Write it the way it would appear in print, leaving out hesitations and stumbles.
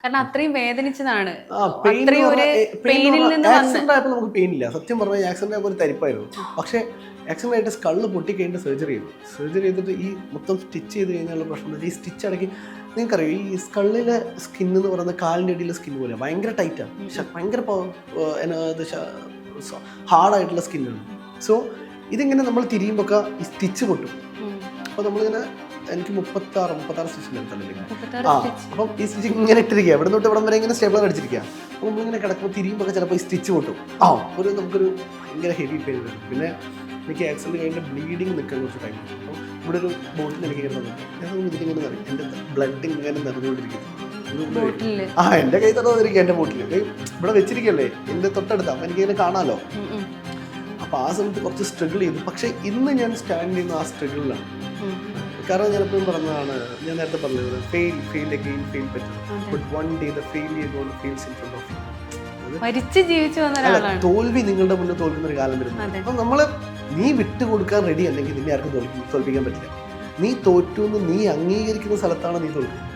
കാരണം അത്രയും വേദനിച്ചതാണ്. പെയിനിൽ പെയിനിൽ നിന്ന് ആക്സിഡന്റ് ആയപ്പോൾ നമുക്ക് പെയിൻ ഇല്ല. സത്യം പറഞ്ഞാൽ ആക്സിഡന്റ് ആയപ്പോൾ ഒരു തരിപ്പായിരുന്നു. പക്ഷേ ആക്സിഡന്റ് ആയിട്ട് സ്കള്ള് പൊട്ടിക്കഴിഞ്ഞിട്ട് സർജറി ചെയ്തിട്ട് ഈ മൊത്തം സ്റ്റിച്ച് ചെയ്ത് കഴിഞ്ഞാലുള്ള പ്രശ്നം എന്ന് വെച്ചാൽ ഈ സ്റ്റിച്ച് അടക്കി നിങ്ങൾക്കറിയാം ഈ സ്കള്ളിലെ സ്കിൻ എന്ന് പറയുന്നത് കാലിൻ്റെ അടിയിലെ സ്കിൻ പോലെ ഭയങ്കര ടൈറ്റാണ്, ഭയങ്കര ഹാർഡായിട്ടുള്ള സ്കിന്നാണ്. സോ ഇതിങ്ങനെ നമ്മൾ തിരിയുമ്പോൾ ഈ സ്റ്റിച്ച് പൊട്ടും. അപ്പോൾ നമ്മളിങ്ങനെ എനിക്ക് 36 സ്റ്റിച്ച് എടുത്തല്ലേ. അപ്പം ഈ സ്റ്റിച്ച് ഇങ്ങനെ ഇട്ടിരിക്കുക, ഇവിടെ തൊട്ട് ഇവിടം വരെ ഇങ്ങനെ സ്റ്റേബിളർ അടിച്ചിരിക്കുക. അപ്പോൾ നമ്മളിങ്ങനെ കിടക്കുമ്പോൾ തിരിയുമ്പോൾ ചിലപ്പോൾ ഈ സ്റ്റിച്ച് പൊട്ടും. നമുക്കൊരു ഭയങ്കര ഹെവി പെയിൻ വരും. പിന്നെ എനിക്ക് ആക്സിഡൻറ്റ് കഴിഞ്ഞിട്ട് ബ്ലീഡിങ് നിൽക്കാൻ കുറച്ച് ടൈം. അപ്പോൾ ഇവിടെ ഒരു ബോട്ടിൽ എനിക്ക് ഇങ്ങനെ ഞാൻ ഇതിലിങ്ങനെ നിറയും, എൻ്റെ ബ്ലഡ് ഇങ്ങനെ നിറഞ്ഞുകൊണ്ടിരിക്കുന്നു. എൻ്റെ കൈ തന്നിരിക്കുക എൻ്റെ ബോട്ടിൽ ഇവിടെ വെച്ചിരിക്കല്ലേ എൻ്റെ തൊട്ടടുത്ത്. അപ്പം എനിക്കിങ്ങനെ കാണാമല്ലോ. അപ്പോൾ ആ സമയത്ത് കുറച്ച് സ്ട്രഗിൾ ചെയ്തു. പക്ഷേ ഇന്ന് ഞാൻ സ്റ്റാൻഡ് ചെയ്യുന്ന ആ സ്ട്രഗിളിലാണ്. കാരണം ഞാൻ എപ്പോഴും പറഞ്ഞതാണ്, ഞാൻ നേരത്തെ പറഞ്ഞത് ഫെയിൽ അഗെയിൻ ഫെയിൽ പറ്റും. But one day the failure gone fails in front of you. മരിച്ച് ജീവിച്ചു വന്ന ഒരാളാണ്. തോൽവി നിങ്ങളുടെ മുന്നിൽ തോൽക്കുന്ന ഒരു കാലം വരുന്നത്. അപ്പം നമ്മൾ നീ വിട്ടുകൊടുക്കാൻ റെഡി അല്ലെങ്കിൽ നിന്നെ ആർക്കും തോൽപ്പിക്കാൻ പറ്റില്ല. നീ തോറ്റു എന്ന് നീ അംഗീകരിക്കുന്ന സ്ഥലത്താണ് നീ തോൽക്കുന്നത്.